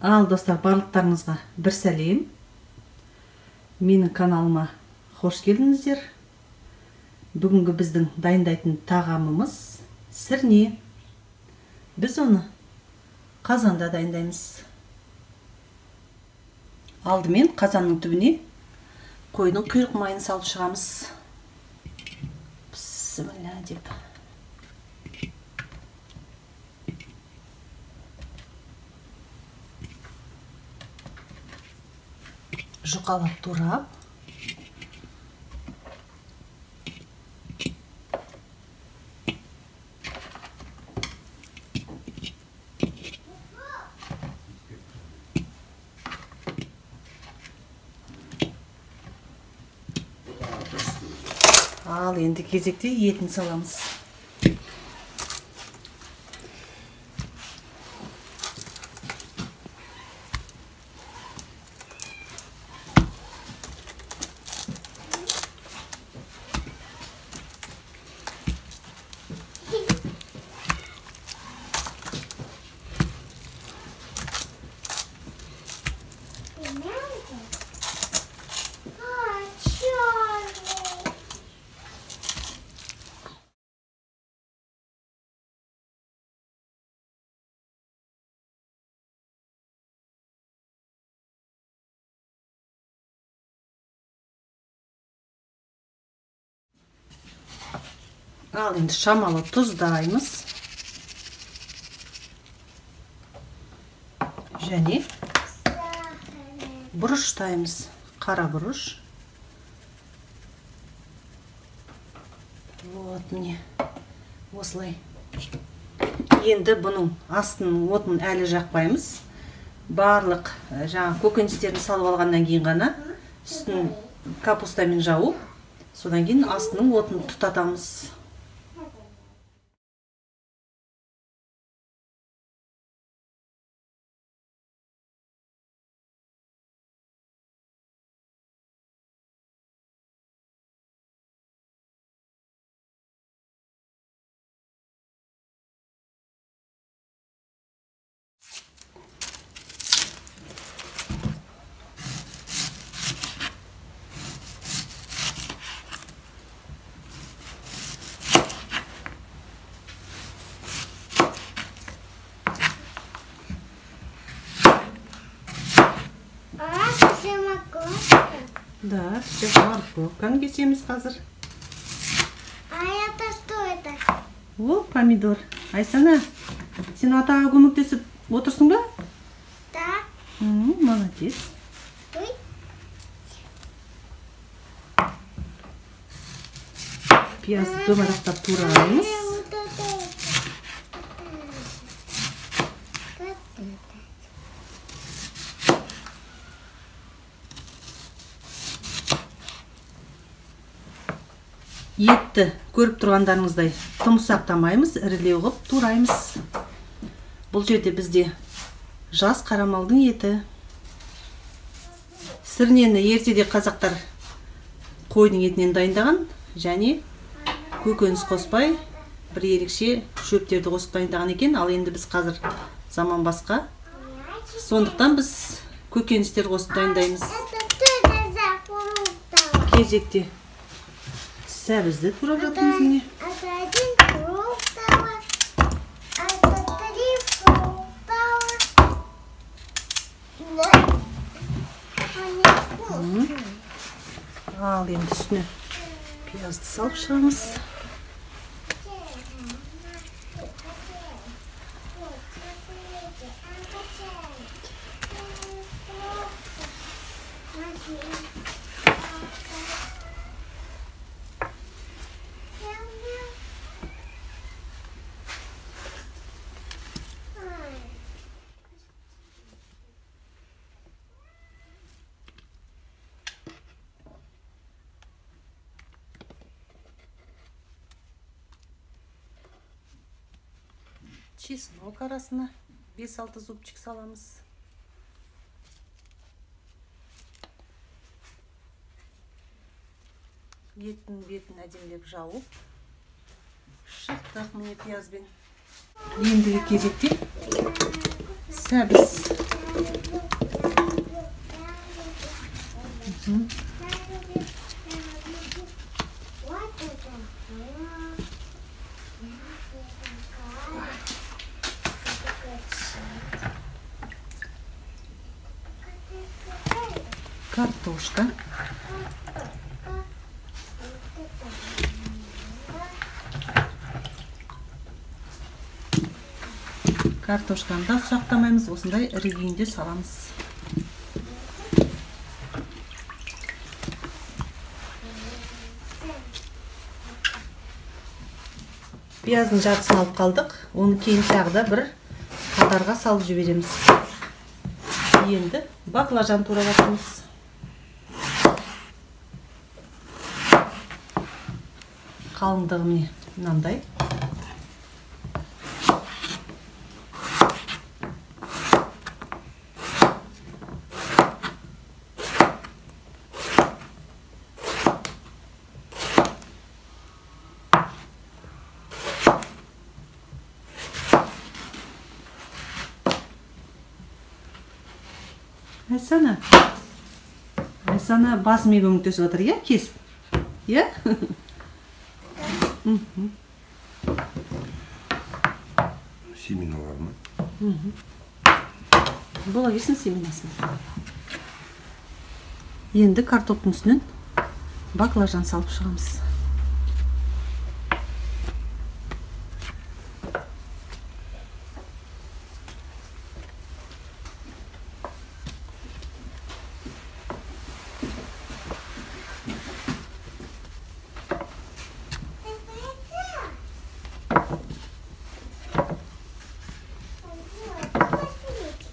Ал достар, барлықтарыңызға бір сәлем. Менің каналыма қош келдіңіздер. Бүгінгі біздің дайындайтын тағамымыз сірне. Біз оны қазанда дайындаймыз. Алдымен қазанның түбіне қойдың құйрық майын салып шығамыз. Бісміллә деп. Жұқалап турап, ал енді кезекте етін саламыз. Ал енді шамалы тұздаймыз. Және бұрыштаймыз. Қара бұрыш. Вот міне. Осылай. Енді бұның астының отын әлі жақпаймыз. Барлық жаңа көкөністерін салып алғаннан кейін ғана үстін капустамен жауып, содан кейін астының отын тұтатамыз. Да, сейчас морковканы кесеміз қазір. А это что это? О, помидор. Айсана, сен атаға көмектесіп отырсың ба? Да. Молодец. Ой. Пиязды домалақтап тураймыз. Етті көріп тұрғандарыңыздай тым ұсақтамаймыз, ірілеу қып тураймыз. Бұл жерде бізде жас қара малдың еті. Сірнені ертеде қазақтар қойдың етінен дайындаған, және көкөніс қоспай, бір ерекше шөптерді қосып дайындаған екен. Ал енді біз қазір заман басқа. Сондықтан біз көкөністер қосып дайындаймыз. Кезекте сәбізді турап жатырмыз міне. Это один фруктовый, это 3 фруктовый. Ал енді үстіне пиязды салып шығамыз. Чеснок арасына 5-6 зубчик саламыз. Еттің бетін әдемілеп жауып, шықтық міне пиязбен. Ендігі кезекте сәбіз картошка. Картошканы да ұсақтамаймыз, осындай ірі күйінде саламыз. Пияздың жартысын алып қалдық. Оны кейін тағы да бір қатарға салып жібереміз. Енді баклажан турап жатырмыз. Қалыңдығы міне мынандай. Айсана басымен көмектесіп отыр, иә, кесіп? Иә? Семена бар ма? Бола келсін семенасын. Енді картоптың үстінен баклажан салып шығамыз.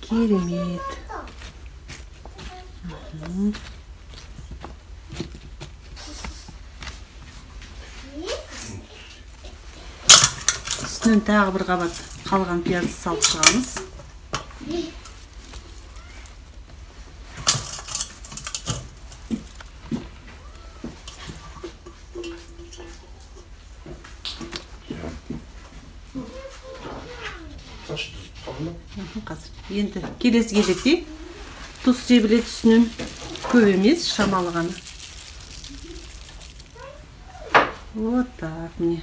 Керемет. Үстінен тағы бір қабат қалған пиязды салып шығамыз. Енді келесі кезекте тұз себілет үстінен көп емес, шамалы ғана. Вот так міне.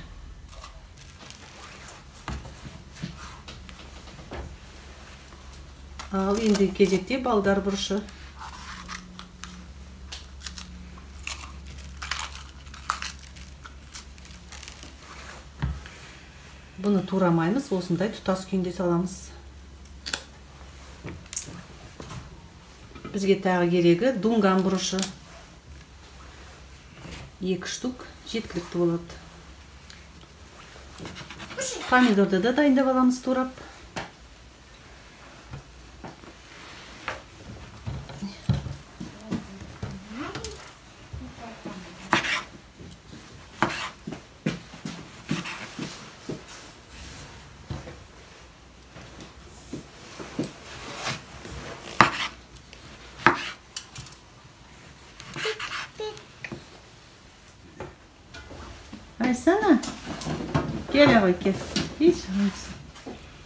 Ал енді кезекте балдар бұрышы. Бұны турамаймыз, осындай тұтас күйінде саламыз. Бізге тағы керегі дунган бұрышы. 2 штук жеткілікті болады. Помидорды да дайындап аламыз турап. Айсана, кел ағай, кел. Еш ғайсы.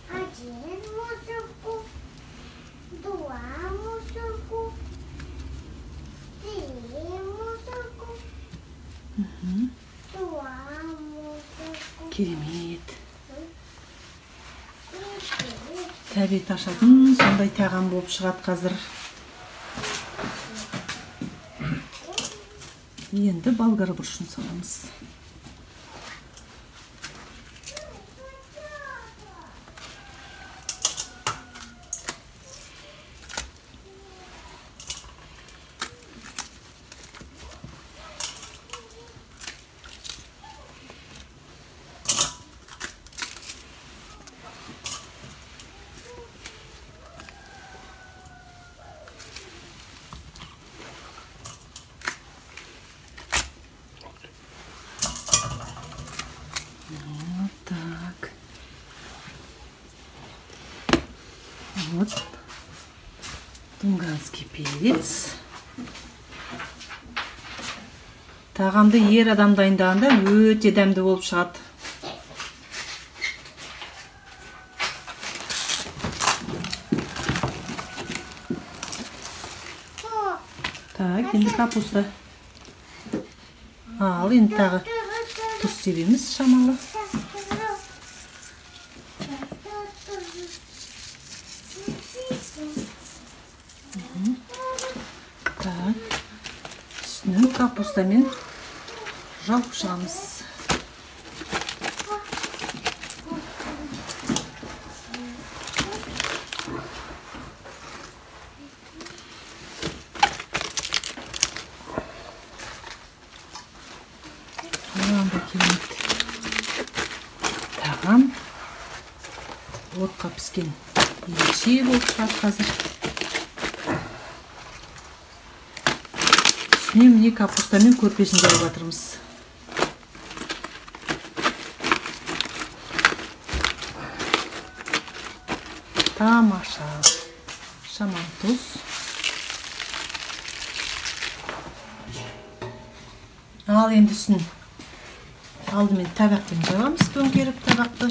Один мусорку, 2 мусорку, 3 мусорку, 2 мусорку. Керемет. Тәбет ашатын, сондай тағам болып шығады қазір. Енді болгар бұрышын саламыз. Вот тунганский перец. Тағамды ер адам дайындағанда өте дәмді болып шығады. Так, енді капуста. Ал, енді тағы тұз себеміз шамалы. Так. Үстінен капустамен жауып шығамыз. Тағам отқа піскен ерекше болып шығады қазір. Үстіне міне капустамен көрпесін жауып жатырмыз. Тамаша. Шаман тұз. Ал енді үстін алдымен табақпен жабамыз, төңкеріп табақты.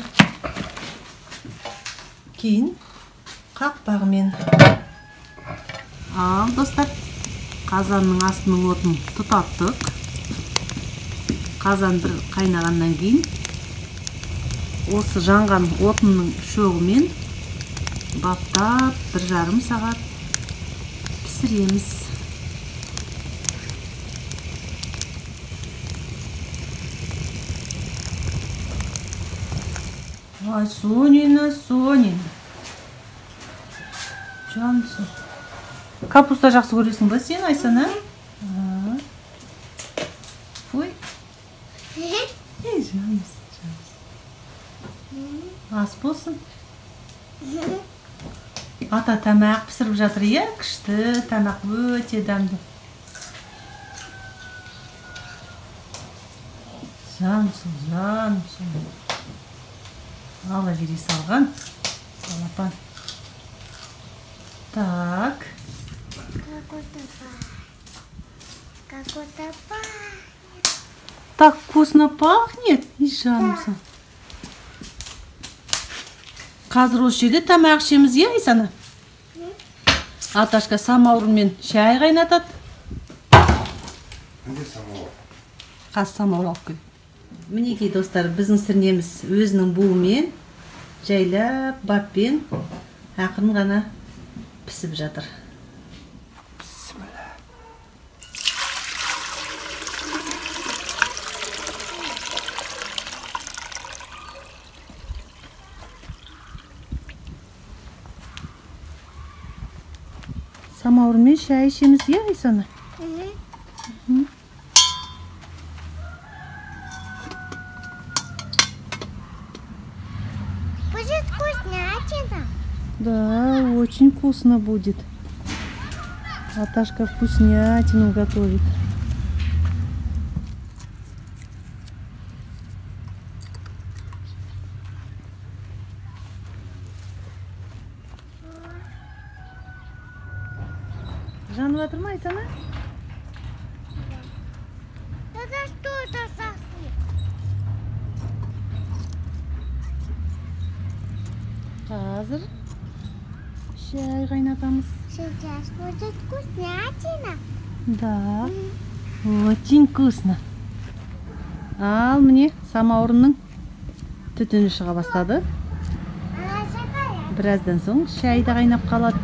Кейін қақпағымен. Ал достар, қазанның астының отын тұтаттық. Қазан бір қайнағаннан кейін осы жанған отынның шоғымен баптап 1,5 сағат пісіреміз. Ай, Сонина, Сонин. Жансың. Капуста жақсы көресің ба сен, Айсана? Ой. Ей, жансың. Ас болсын. Ата тамақ пісіріп жатыр, е? Күшті тамақ өте дәмді. Жансың, жансың. Ала бери салған. Балапан. Так. Так вкусно пахнет. И жансың. Қазір осы жерде тамақ ішеміз, е, Айсана? Аташка самаурынмен шай қайнатады. Қандай самауыр? Қаз самауыр алып кел. Мінекей достар, біздің сірнеміз өзінің буымен, жайлап, баппен ақырын ғана пісіп жатыр. Самаурмен шай ішеміз, е, Айсана? Будет вкуснятина. Да, очень вкусно будет. Аташка вкуснятину готовит. Жанып жатыр ма, Айсана? Это что это за суп? Қазір шай қайнатамыз. Сейчас будет вкуснятина. Да, очень вкусно. Ал, міне самаурынның түтіні шыға бастады. Она шоколад. Біраздан соң шай да қайнап қалады.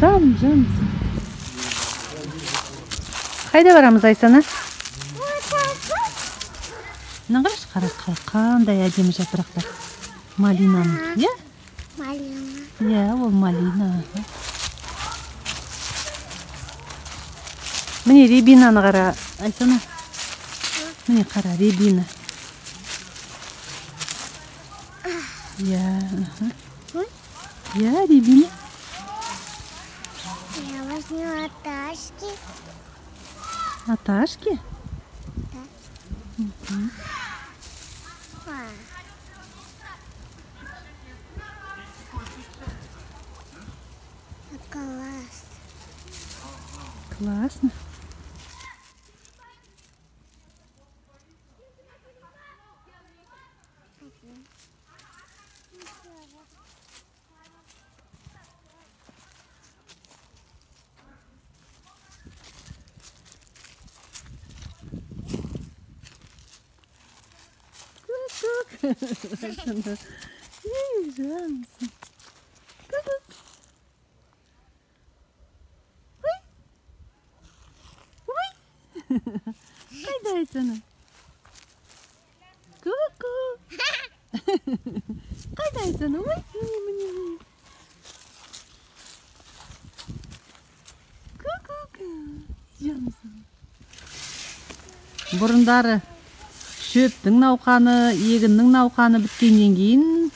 Жан. Қайда барамыз, Айсана? Нағаш қандай әдемі жапырақтар. Малинаның, е? Малина. Е, ол малина. Міне рябинаны қара, Айсана. Міне қара, рябина. Е, рябина. Я возьму Аташки. Аташки? Класс. Классно. Қайда Айсана? Ку-ку. Қайда Айсана? Ой, міне. Ку-ку. Жаным. Бұрындары шөптің науқаны, егіннің науқаны біткеннен кейін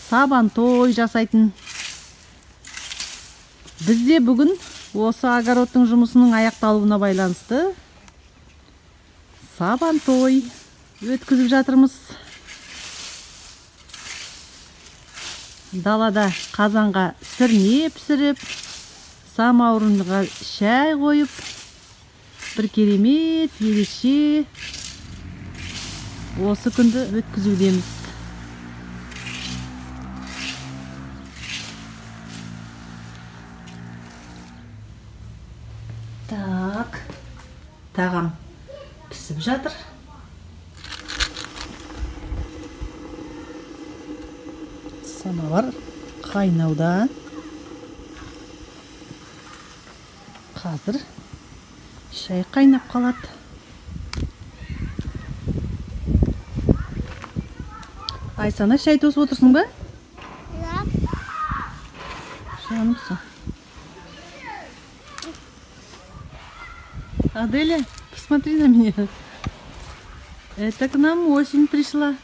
сабан той жасайтын. Бізде бүгін осы огородтың жұмысының аяқталуына байланысты сабан той өткізіп жатырмыз. Далада қазанға сірне пісіріп, самаурынға шай қойып, бір керемет ерекше осы күнді өткізудеміз. Так, тағам пісіп жатыр. Самовар қайнауда. Қазір шай қайнап қалады. Айсана, шай тосып отырсың ба? Да. Жанымсың. Аделя, посмотри на меня. Это к нам осень пришла.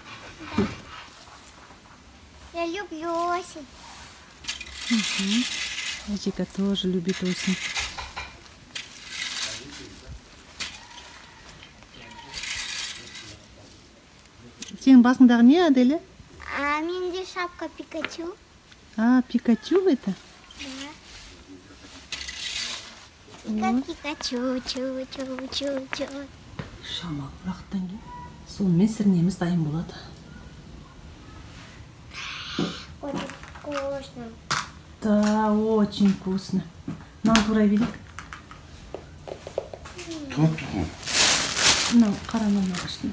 Я люблю осень. Ачика тоже любит осень. Сенің басыңдағы не, Аделя? А менде шапка Пикачу. А, Пикачу это? Да. Пикачу, чу. Шамал уақыттан кейін сонымен сірнеміз дайын болады. Очень вкусно. Да, очень вкусно. Нам турай билік. Мынау қара нан ағашын.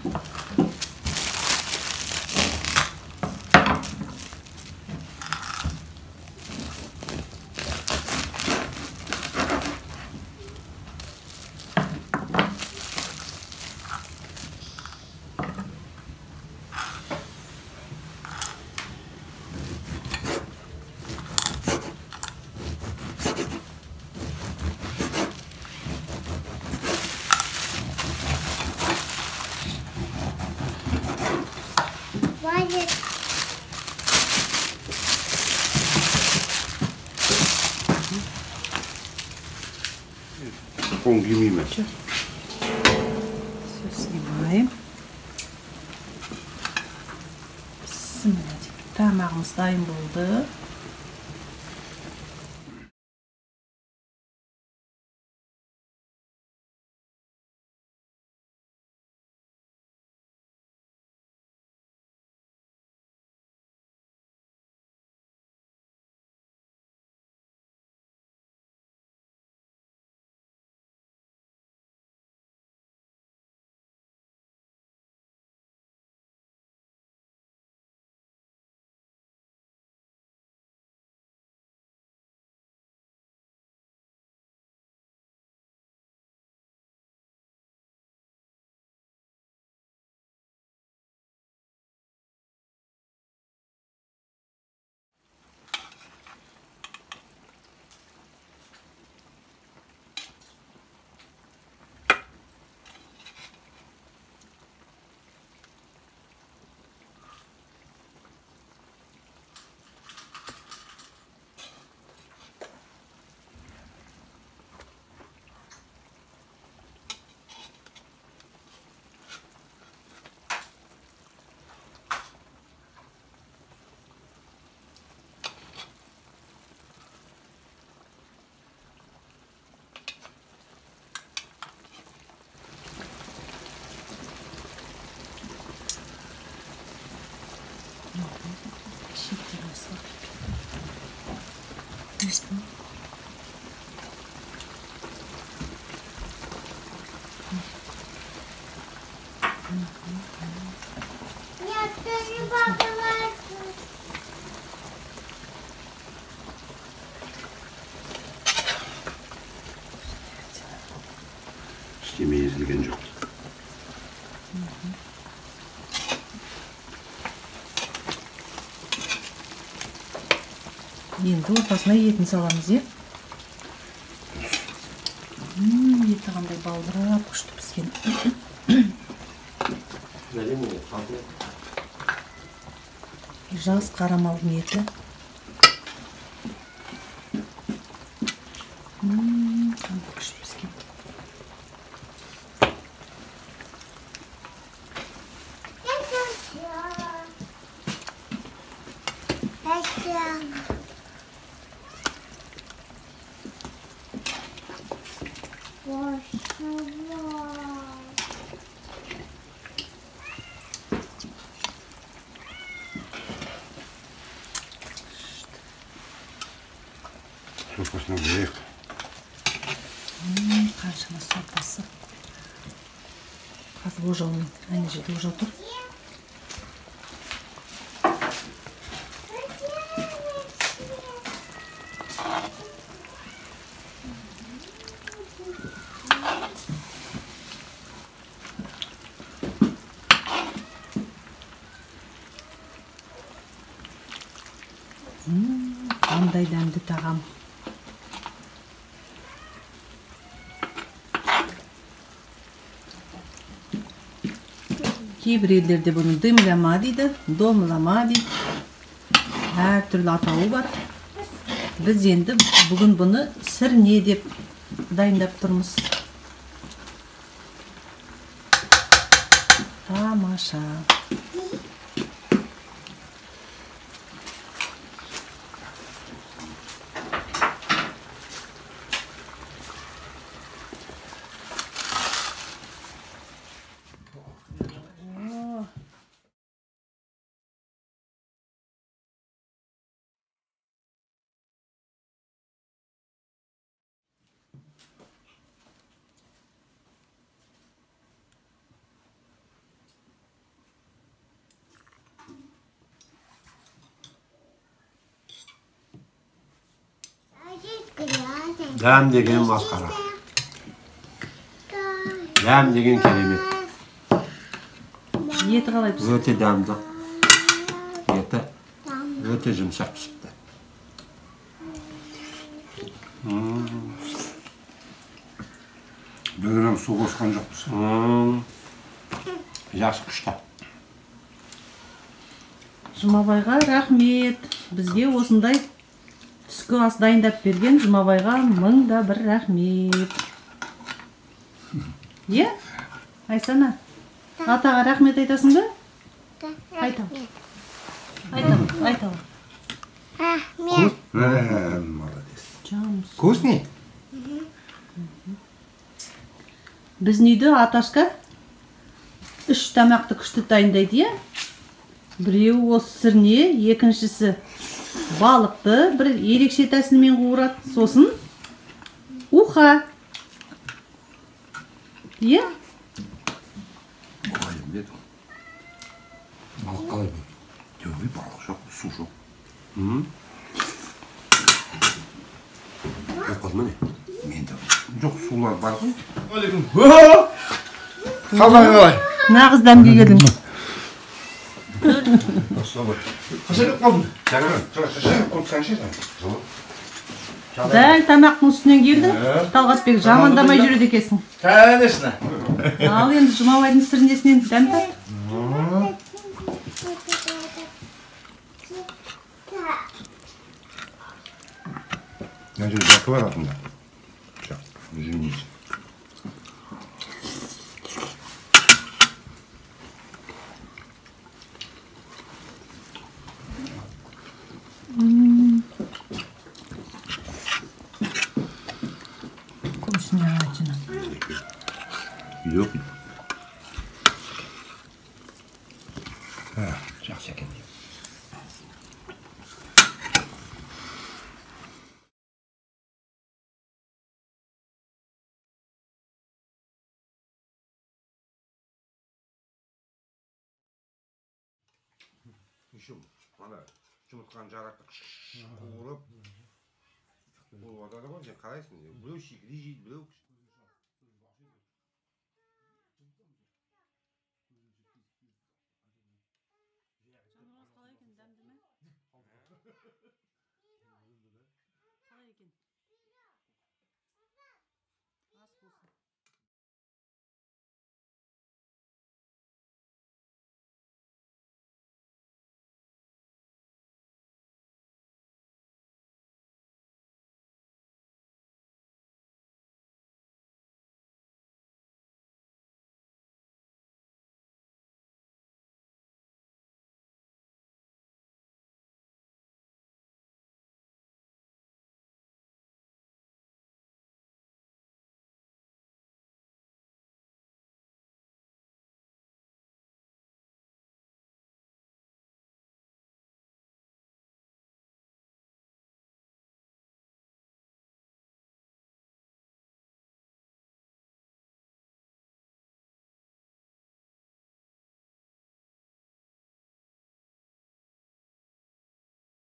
Валит. Помни. Все снимаем. Тамағымыз дайын болды. Нет, ты не покрываешь. Кеме езілген жоқ. Енді ортасына етін саламыз, е? Еті қандай балдырап, күшті піскен. Жас қарамалдың еті. Қандай күшті піскен. Сопасына берейік. Қаншама сопасы. Қазір ожаумен әне жерде ожау тұр. Қандай дәмді тағам. Кейбір елдерде бұны дымлама дейді, домлама дейді. Әр түрлі атауы бар. Біз енді бүгін бұны сірне деп дайындап тұрмыз. Тамаша. Дәм деген масқара. Дәм деген керемет. Еті қалай пісті? Өте дәмді. Еті өте жұмсақ пісіпті. Бүгінім су қосқан жоқпыз. Жақсы күшті. Жұмабайға рахмет. Бізге осындай түскі ас дайындап берген Жұмабайға мың да бір рахмет. Е? Айсана, атаға рахмет айтасың ба? Айтам. Айтам. Молодец. Жамс. Вкусный? Біздің үйде Аташка 3 тамақты күшті дайындайды, е? Біреуі осы сірне, екіншісі балықты бір ерекше тәсілмен қуырады. Сосын уха. Е? Қалай біледі? Балық қалай біледі? Жоқ, балық жоқ, су жоқ. Қоқыз міне? Менде жоқ, сулар бар ғой. Алейкум. Қалай қалай? Нағыз дәмге келдің. Қашан қалдың? Дәл тамақтың үстінен келдің. Талғатбек жамандамай жүреді екенсің. Конечно. Ал енді Жұмабайдың сірнесінен дәм тат. Мына жерде бакі бар артында. Извините. Вкуснятина. Yok. Жақсы екен. Ана жұмыртқаны жараттық қуырып болып жатады ғой, сен қалайсың? Біреу шикілей жейді, біреу